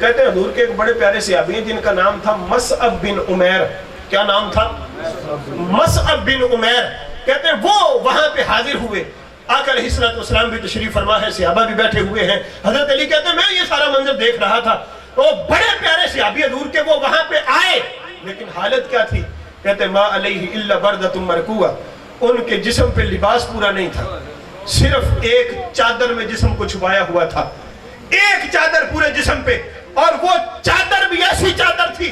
कहते हैं हुजूर के एक बड़े प्यारे सहाबी हैं जिनका नाम था मसअब बिन उमैर। क्या नाम था? मसअब बिन उमैर। कहते हैं वो वहां पे हाजिर हुए, आका अलैहिस्सलाम भी तशरीफ फरमा है, सहाबा भी बैठे हुए हैं। हजरत अली कहते हैं मैं ये सारा मंजर देख रहा था, वो बड़े प्यारे सहाबी हुजूर के वो वहां पे आए, लेकिन हालत क्या थी? कहते मा अलैहि इल्ला बरदतुम मरकुआ, उनके जिस्म पे लिबास पूरा नहीं था, सिर्फ एक चादर में जिस्म को छुपाया हुआ था, एक चादर पूरे जिस्म पे, और वो चादर भी ऐसी चादर थी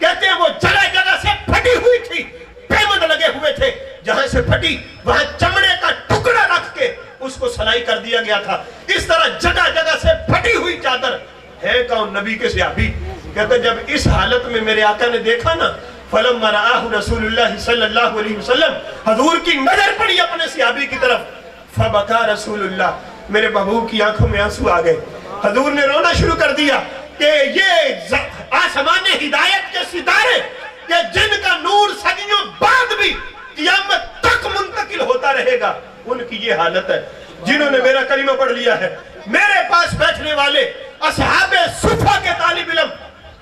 कहते हैं वो जगह जगह से फटी हुई थी, पेमद लगे हुए थे, जहां से फटी वहां चमड़े का टुकड़ा रख के उसको सलाई कर दिया गया था। इस तरह जगह जगह से फटी हुई चादर है कौन? नबी के सहाबी। कहते जब इस हालत में मेरे आका ने देखा ना, फलम्मा रआहु रसूलुल्लाह सल्लल्लाहु अलैहि वसल्लम, हुजूर की नजर पड़ी अपने सहाबी की तरफ, फबका रसूलुल्लाह, मेरे महबूब की आंखों में आंसू आ गए। हुजूर ने रोना शुरू कर दिया कि ये आसमाने हिदायत के सितारे कि जिनका नूर सदियों बाद भी क़यामत तक मुंतकिल होता रहेगा, उनकी ये हालत है। जिन्होंने मेरा कलीमा पढ़ लिया है, मेरे पास बैठने वाले असहाबे सुफा के तालिब इल्म,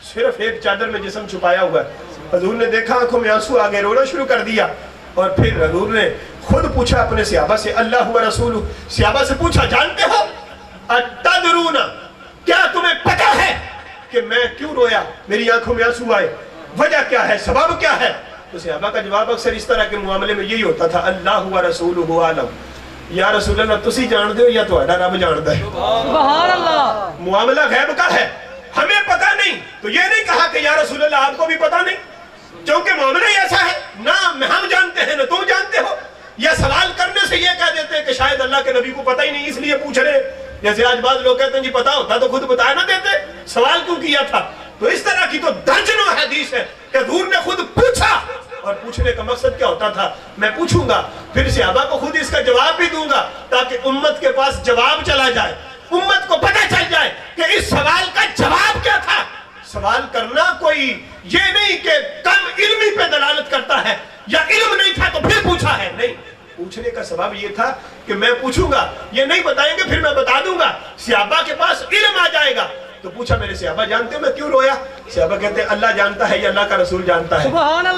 सिर्फ एक चादर में जिस्म छुपाया हुआ है। हुजूर ने देखा, आंखों में आंसू आ गए, रोना शुरू कर दिया। और फिर हुजूर ने खुद पूछा अपने सहाबा से, अल्लाह व रसूलु, सहाबा से पूछा जानते हो अतदरूना, क्या तुम्हें पता है कि मैं क्यों रोया, मेरी आंखों में आंसू आए, वजह क्या है, सबब क्या है? तो सहाबा का जवाब अक्सर इस तरह के मामले में यही होता था, अल्लाह व रसूलुहु आलम, या रसूल अल्लाह तुसी जानते हो या तुम्हारा रब जानता है। सुभान अल्लाह। मामला गैब का है, हमें पता नहीं, तो ये नहीं कहा कि या रसूल अल्लाह आपको भी पता नहीं, क्योंकि मामला ही ऐसा है, ना हम जानते हैं ना तुम जानते हो। या सवाल करने से ये कह देते हैं कि शायद अल्लाह के नबी को पता ही नहीं इसलिए पूछ रहे। जैसे आज बाद लोग कहते हैं जी पता होता तो खुद बता ना देते, सवाल क्यों किया था? तो इस तरह की तो दर्जनों हदीस है कि हुजूर ने खुद पूछा, और पूछने का मकसद क्या होता था, मैं पूछूंगा फिर सहाबा को खुद इसका जवाब भी दूंगा, ताकि उम्मत के पास जवाब चला जाए, उम्मत को पता चल जाए कि इस सवाल का जवाब क्या था। सवाल करना कोई ये नहीं कि कम इल्मी पे दलालत करता है, या इल्म नहीं था तो फिर पूछा है, नहीं। पूछने का सबब ये था कि मैं पूछूंगा, ये नहीं बताएंगे फिर मैं बता दूंगा, सहाबा के पास इल्म आ जाएगा। तो पूछा मेरे सहाबा जानते हो मैं क्यों रोया? सहाबा कहते हैं अल्लाह जानता है या अल्लाह का रसूल जानता है।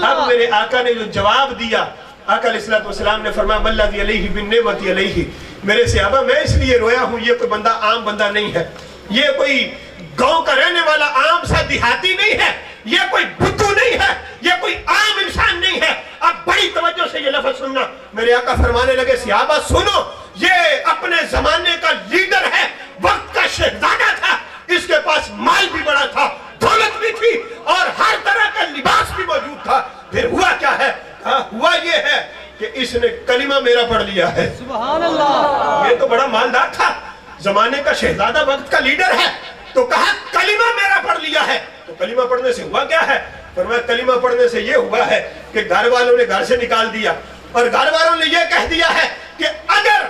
अब मेरे आका ने जो जवाब दिया, आका अलैहिस्सलाम ने फरमाया बल्लज़ी अलैहि बिन्निमति अलैहि, मेरे सहाबा मैं इसलिए रोया हूँ, ये कोई बंदा आम बंदा नहीं है, ये कोई गांव का रहने वाला आम सा देहाती नहीं है, ये कोई बुद्धू नहीं है, ये कोई आम इंसान नहीं है। अब बड़ी तवज्जो से ये लफ्ज सुनना, मेरे आका फरमाने लगे सहाबा सुनो, ये अपने जमाने का लीडर है, वक्त का शहजादा था, इसके पास माल भी बड़ा था, दौलत भी थी, और हर तरह का लिबास भी मौजूद था। फिर हुआ क्या है? हुआ ये है कि इसने कलिमा मेरा पढ़ लिया है। सुभान अल्लाह। ये तो बड़ा मालदार था, जमाने का शहजादा, वक्त का लीडर है, तो कहा कलिमा मेरा पढ़ लिया है। तो कलिमा पढ़ने से हुआ क्या है? फरमाया कलिमा पढ़ने से ये हुआ है कि घर वालों ने घर से निकाल दिया, और घर वालों ने ये कह दिया है कि अगर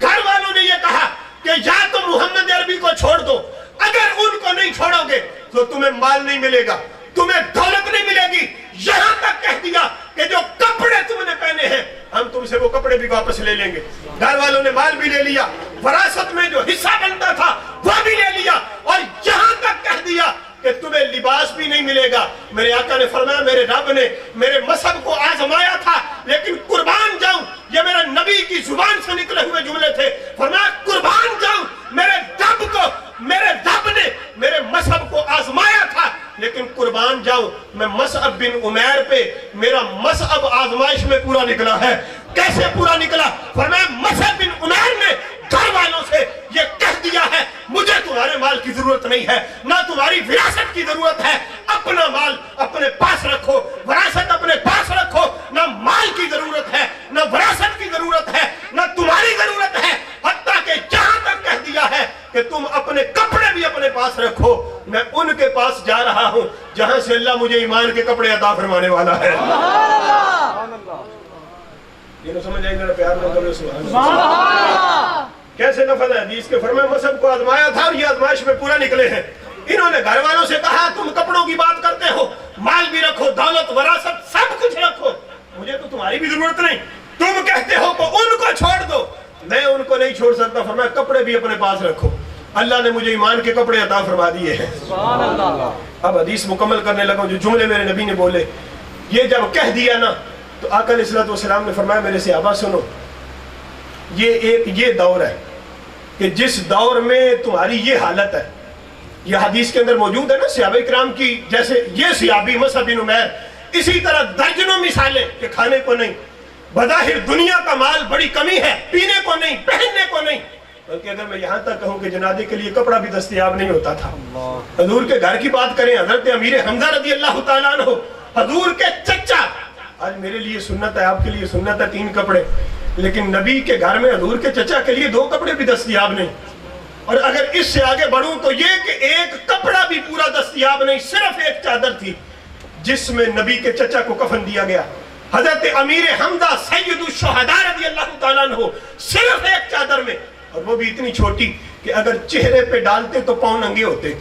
घर वालों ने ये कहा कि या तो मोहम्मद अरबी को छोड़ दो, अगर उनको नहीं छोड़ोगे तो तुम्हें माल नहीं मिलेगा, तुम्हें दौलत नहीं मिलेगी, यहां तक कह दिया कि जो कपड़े तुमने पहने हैं हम तुमसे वो कपड़े भी वापस ले लेंगे। घर वालों ने माल भी ले लिया, वरासत में जो हिस्सा बनता था वह भी ले लिया, और यहां तक कह दिया कि तुम्हें लिबास भी नहीं मिलेगा। मेरे आका ने फरमाया मेरे रब ने मेरे मसहब को आजमाया था, लेकिन कुर्बान जाऊं, ये मेरे नबी की जुबान से निकले हुए जुमले थे। फरमाया कुर्बान जाऊं, मेरे रब को, मेरे रब ने मेरे मसहब को आजमाया था, लेकिन कुर्बान जाऊं मैं मसअब बिन उमैर पे, मेरा मसअब आजमाइश में पूरा निकला है। कैसे पूरा निकला? फरमाया मसअब बिन उमैर ने घर वालों से ये कह दिया है मुझे तुम्हारे माल की जरूरत नहीं है, ना तुम्हारी विरासत की जरूरत है, अपना माल अपने पास रखो, विरासत अपने पास रखो, ना माल की जरूरत है, ना विरासत की जरूरत है, ना तुम्हारी जरूरत है। हत्ता के जहां तक कह दिया है कि तुम अपने कपड़े भी अपने पास रखो, मैं उनके पास जा रहा हूं जहां से अल्लाह मुझे ईमान के कपड़े अता फरमाने वाला है। ये तो समझ आएगा, प्यार में करो सुभान अल्लाह। कैसे लफ्ज़ है हदीस के? फरमाया मसहब को आजमाया था और ये आजमाइश में पूरा निकले हैं। इन्होंने घर वालों से कहा तुम कपड़ों की बात करते हो, माल भी रखो, दौलत वरासत सब कुछ रखो, मुझे तो तुम्हारी भी जरूरत नहीं, तुम कहते हो तो उनको छोड़ दो, मैं उनको नहीं छोड़ सकता। फरमाया कपड़े भी अपने पास रखो, اللہ نے مجھے ایمان کے کپڑے عطا فرما دیے ہیں۔ اب حدیث مکمل کرنے لگا، جو جملے میرے نبی نے بولے یہ جب کہہ دیا نا تو آقا علیہ الصلوۃ والسلام نے فرمایا میرے صحابہ سنو، یہ دور ہے کہ جس دور میں تمہاری یہ حالت ہے، یہ حدیث کے اندر موجود ہے نا صحابہ کرام کی، جیسے یہ صحابی مصعب بن عمیر، اسی طرح درجنوں مثالیں کہ کھانے کو نہیں، بظاہر دنیا کا مال بڑی کمی ہے، پینے کو نہیں، پہننے کو نہیں، بلکہ اگر میں یہاں تک کہوں کہ جنازے کے لیے کپڑا بھی دستیاب نہیں ہوتا تھا۔ حضور کے گھر کی بات کریں، حضرت امیر حمزہ رضی اللہ تعالیٰ عنہ، حضور کے چچا، آج میرے لیے سنت ہے، آپ کے لیے سنت ہے 3 کپڑے، لیکن نبی کے گھر میں حضور کے چچا کے لیے 2 کپڑے بھی دستیاب نہیں۔ اور اگر اس سے آگے بڑھوں تو یہ کہ ایک کپڑا بھی پورا دستیاب نہیں، صرف ایک چادر تھی جس میں نبی کے چچا کو کفن دیا گیا۔ حضرت امیر حمزہ سید الشہداء رضی اللہ تعالیٰ عنہ صرف ایک چادر میں، اور وہ بھی اتنی چھوٹی کہ اگر چہرے پہ ڈالتے تو پاؤں ننگے ہوتے،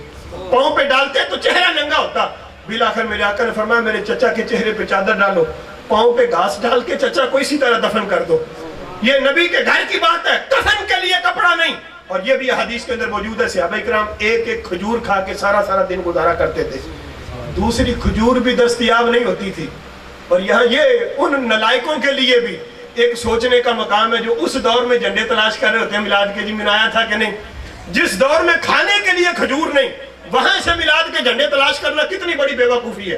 پاؤں پہ ڈالتے تو چہرہ ننگا ہوتا۔ بالآخر میرے آقا نے فرمایا میرے چچا کے چہرے پہ چادر ڈالو، پاؤں پہ گھاس ڈال کے چچا کو اسی طرح دفن کر دو۔ یہ نبی کے گھر کی بات ہے، کفن کے لیے کپڑا نہیں۔ اور یہ بھی حدیث کے اندر موجود ہے، صحابہ کرام ایک ایک کھجور کھا کے سارا دن گزارا کرتے تھے، دوسری کھجور بھی دستیاب نہیں ہوتی تھی۔ اور یہاں یہ ان نلائکوں کے لیے بھی ایک سوچنے کا مقام ہے جو اس دور میں جھنڈے تلاش کر رہے ہوتے ہیں میلاد کے، جی منایا تھا کہ نہیں۔ جس دور میں کھانے کے لیے کھجور نہیں، وہاں سے میلاد کے جھنڈے تلاش کرنا کتنی بڑی بے وقوفی ہے،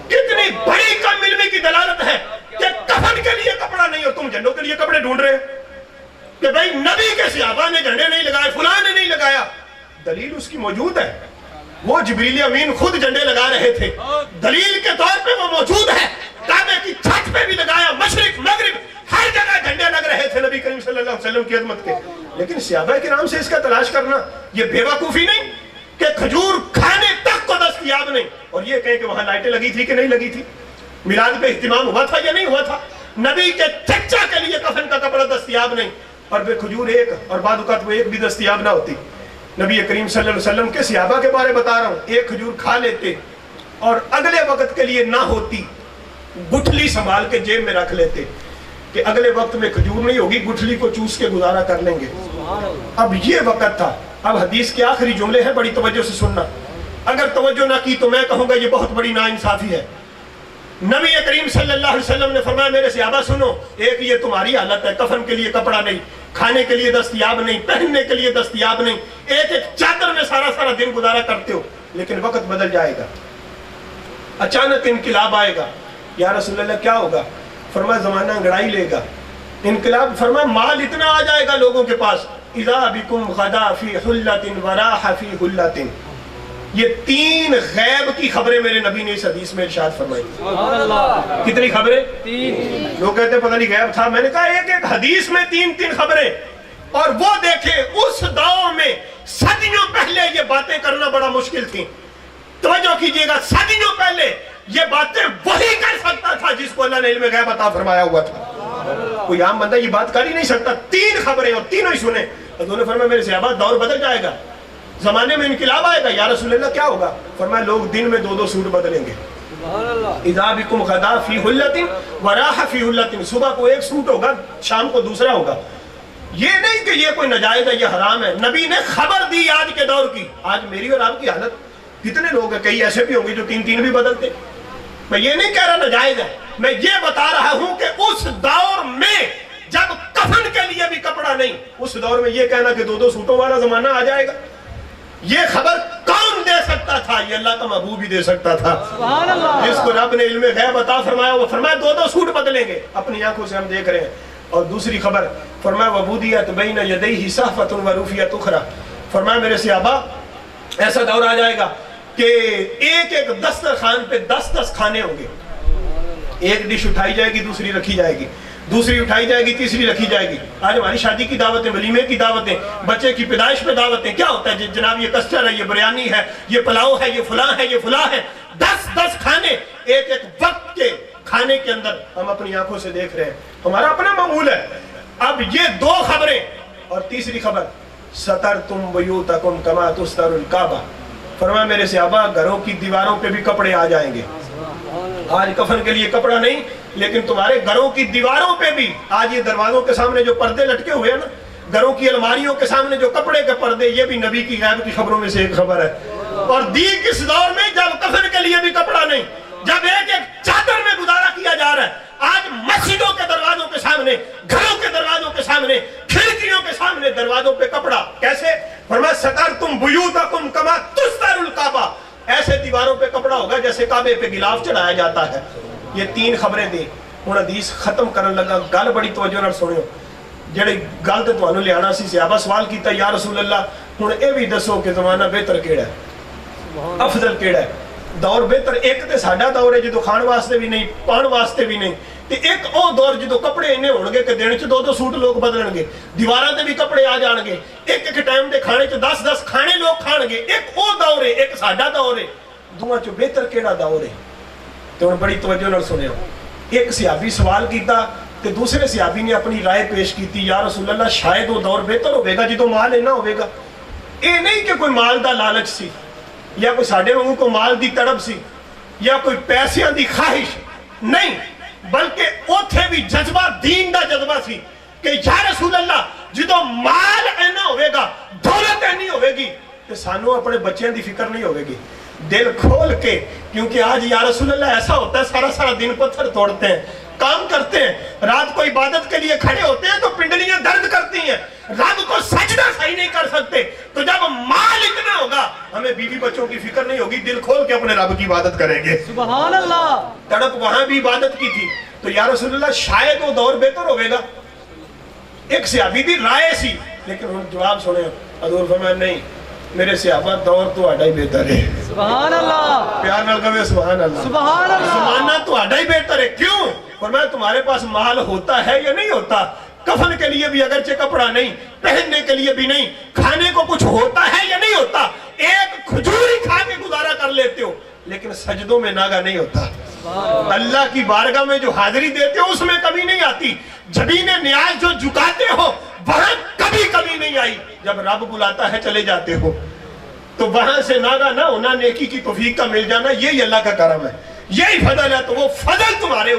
کتنی بڑی کم علمی کی دلالت ہے کہ کفن کے لیے کپڑا نہیں اور تم جھنڈوں کے لیے کپڑے ڈھونڈ رہے کہ بھائی نبی کے صحابہ نے جھنڈے نہیں لگائے، فلاں نے نہیں لگایا۔ دلیل اس کی موجود ہے، وہ جبریل امین خود جھنڈے لگا رہے تھے، دلیل کے طور پہ وہ موجود ہے، کعبے کی چھت پہ بھی لگایا، مشرق مغرب ہر جگہ جھنڈے لگ رہے تھے نبی کریم صلی اللہ علیہ وسلم کی عظمت کے۔ لیکن صحابہ کرام سے اس کا تلاش کرنا یہ بے وقوفی نہیں کہ کھجور کھانے تک کو دستیاب نہیں، اور یہ کہیں کہ وہاں لائٹیں لگی تھی کہ نہیں لگی تھی، میلاد پہ اہتمام ہوا تھا یا نہیں ہوا تھا، نبی کے چچا کے لیے کفن کا کپڑا دستیاب نہیں، اور پھر کھجور ایک اور بعد اوقات وہ ایک بھی دستیاب نہ ہوتی۔ نبی کریم صلی اللہ علیہ وسلم کے صحابہ کے بارے بتا رہا ہوں، ایک کھجور کھا لیتے اور اگلے وقت کے لیے نہ ہوتی گٹھلی سنبھال کے جیب میں رکھ لیتے کہ اگلے وقت میں کھجور نہیں ہوگی، گٹھلی کو چوس کے گزارا کر لیں گے۔ اب یہ وقت تھا۔ اب حدیث کے آخری جملے ہیں، بڑی توجہ سے سننا، اگر توجہ نہ کی تو میں کہوں گا یہ بہت بڑی ناانصافی ہے۔ نبی کریم صلی اللہ علیہ وسلم نے فرمایا میرے صحابہ سنو، ایک یہ تمہاری حالت ہے، کفن کے لیے کپڑا نہیں، کھانے کے لیے دستیاب نہیں، پہننے کے لیے دستیاب نہیں، ایک ایک چادر میں سارا دن گزارا کرتے ہو، لیکن وقت بدل جائے گا، اچانک انقلاب آئے گا۔ یا رسول اللہ کیا ہوگا؟ فرمایا زمانہ انگڑائی لے گا، انقلاب، فرمایا مال اتنا آ جائے گا لوگوں کے پاس، اذا بکم غدا فی حلۃ وراح فی حلۃ۔ یہ 3 غیب کی خبریں میرے نبی نے اس حدیث میں ارشاد فرمائی۔ کتنی خبریں؟ 3۔ لوگ کہتے ہیں پتہ نہیں غیب تھا، میں نے کہا ایک ایک حدیث میں 3 خبریں، اور وہ دیکھیں اس دور میں صدیوں پہلے یہ باتیں کرنا بڑا مشکل تھی۔ توجہ کیجئے گا، صدیوں پہلے یہ باتیں وہی کر سکتا تھا جس کو اللہ نے علم غیب عطا فرمایا ہوا تھا، کوئی عام بندہ یہ بات کر ہی نہیں سکتا۔ 3 خبریں اور تینوں ہی سنیں۔ حضور نے فرمایا میرے صحابہ دور بدل جائے گا، زمانے میں انقلاب آئے گا۔ یا رسول اللہ کیا ہوگا؟ فرمایا لوگ دن میں 2 سوٹ بدلیں گے، اذا بکم غدا فی حلۃ وراح فی حلۃ، صبح کو ایک سوٹ ہوگا، شام کو دوسرا ہوگا۔ یہ نہیں کہ یہ کوئی ناجائز ہے، یہ حرام ہے، نبی نے خبر دی آج کے دور کی۔ آج میری اور آپ کی حالت کتنے لوگ ہیں، کئی ایسے بھی ہوں گے جو 3 بھی بدلتے۔ میں یہ نہیں کہہ رہا ناجائز ہے، میں یہ بتا رہا ہوں کہ اس دور میں جب کفن کے لیے بھی کپڑا نہیں، اس دور میں یہ کہنا کہ 2 سوٹوں والا زمانہ آ جائے گا، یہ خبر کون دے سکتا تھا؟ یہ اللہ کا محبوب ہی دے سکتا تھا، جس کو رب نے علم غیب عطا فرمایا۔ وہ فرمایا 2 سوٹ بدلیں گے، اپنی آنکھوں سے ہم دیکھ رہے ہیں۔ اور دوسری خبر فرمایا وَبُدِيَتْ بَيْنَ يَدَيْهِ صَحْفَةٌ وَرُفِيَتْ أُخْرَى، فرمایا میرے صحابہ ایسا دور آ جائے گا کہ ایک ایک دسترخوان پہ 10 کھانے ہوں گے، ایک ڈش اٹھائی جائے گی، دوسری رکھی جائے گی، دوسری اٹھائی جائے گی، تیسری رکھی جائے گی۔ آج ہماری شادی کی دعوتیں، ولیمے کی دعوتیں، بچے کی پیدائش پہ دعوتیں، کیا ہوتا ہے جناب یہ کسٹر ہے، یہ بریانی ہے، یہ پلاؤ ہے، یہ فلاں ہے، یہ فلاں ہے، 10 کھانے ایک ایک وقت کے کھانے کے اندر ہم اپنی آنکھوں سے دیکھ رہے ہیں، ہمارا اپنا معمول ہے۔ اب یہ 2 خبریں اور تیسری خبر سترتم بیوتکم کما تستر الکعبہ، فرمایا میرے صحابہ گھروں کی دیواروں پہ بھی کپڑے آ جائیں گے۔ آج کفن کے لیے کپڑا نہیں، لیکن تمہارے گھروں کی دیواروں پہ بھی، آج یہ دروازوں کے سامنے جو پردے لٹکے ہوئے ہیں نا، घरों की अलमारियों के सामने जो कपड़े के पर्दे, ये भी नबी की गैब की खबरों में से एक खबर है। और दीन इस दौर में जब कफन के लिए भी कपड़ा नहीं, जब एक एक चादर में गुजारा किया जा रहा है, आज मस्जिदों के दरवाजों के सामने, घरों के दरवाजों के सामने, खिड़कियों के सामने, दरवाजों पे कपड़ा। कैसे? फरमाया सतरतुम बुयूतकुम कमा तुस्तरुल काबा, ऐसे दीवारों पे कपड़ा होगा जैसे काबे पे गिलाफ चढ़ाया जाता है। ये 3 खबरें दी। हुण हदीस खत्म करन लगा, गल बड़ी तवज्जो नाल सुनियो। जेड़ी गल ते तुहानू लियाना सी, सहाबा सवाल कीता या रसूल अल्लाह हुण ये भी दसो कि जमाना बेहतर केड़ा है, अफजल केड़ा है, दौर बेहतर। एक ते साडा दौर है जो खाण वास्ते भी नहीं, पाण वास्ते भी नहीं, ते एक ओ दौर जो कपड़े इन्ने होणगे कि दिन च 2-2 सूट लोग बदलणगे, दीवारां ते भी कपड़े आ जाणगे, एक टाइम दे खाने च 10-10 खाने लोग खाणगे। एक ओ दौर है, एक साडा दौर है। दोवां चों बेहतर केड़ा दौर है? ते हुण बड़ी तवज्जो नाल सुनियो। एक सहाबी सवाल कीता ते दूसरे सहाबी ने अपनी राय पेश की, या रसूल अल्लाह शायद वो दौर बेहतर होवेगा जो माल इन्ना होवेगा। ये नहीं कि कोई माल दा लालच सी, या कोई साडे वांगू कोई माल दी तड़प सी, या कोई पैसियां दी ख्वाहिश नहीं, बल्कि उथे भी जज्बा दीन दा जज्बा सी कि या रसूल अल्लाह जो माल इन्ना होवेगा, दौलत इन्नी होवेगी ते सानू अपने बच्चों की फिक्र नहीं होवेगी। दिल खोल के, क्योंकि आज या रसूल अल्लाह ऐसा होता है, सारा सारा दिन पत्थर तोड़ते हैं, काम करते हैं, रात को इबादत के लिए खड़े होते हैं तो पिंडलियां दर्द करती हैं, रब को सजदा सही नहीं कर सकते। तो जब माल इतना होगा, हमें बीवी बच्चों की फिक्र नहीं होगी, दिल खोल के अपने रब की इबादत करेंगे। सुभान अल्लाह। तड़प वहां भी इबादत की थी। तो या रसूल अल्लाह शायद वो दौर बेहतर होगा। एक सहाबी दी राय सी, लेकिन हुण जवाब सुने। हजूर फरमाया नहीं, मेरे सहाबा दौर तुहाडा ही बेहतर है। सुभान अल्लाह। प्यार नाल कहे सुभान अल्लाह। सुभान अल्लाह। जमाना तुहाडा ही बेहतर है। क्यों? फरमाया तुम्हारे पास माल होता है या नहीं होता, कफन के लिए भी अगरचे कपड़ा नहीं, पहनने के लिए भी नहीं, खाने को कुछ होता है या नहीं होता, एक खजूर ही खा के गुजारा कर लेते हो, लेकिन सजदों में नागा नहीं होता। अल्लाह की बारगाह में जो हाजिरी देते हो उसमें कमी नहीं आती। जबीने न्याज जो झुकाते हो वहां कभी कमी नहीं आई। जब रब बुलाता है चले जाते हो, तो वहां से नागा ना होना, नेकी की तौफीक का मिल जाना, यही अल्लाह का करम है, यही फजल है। तो वो फजल तुम्हारे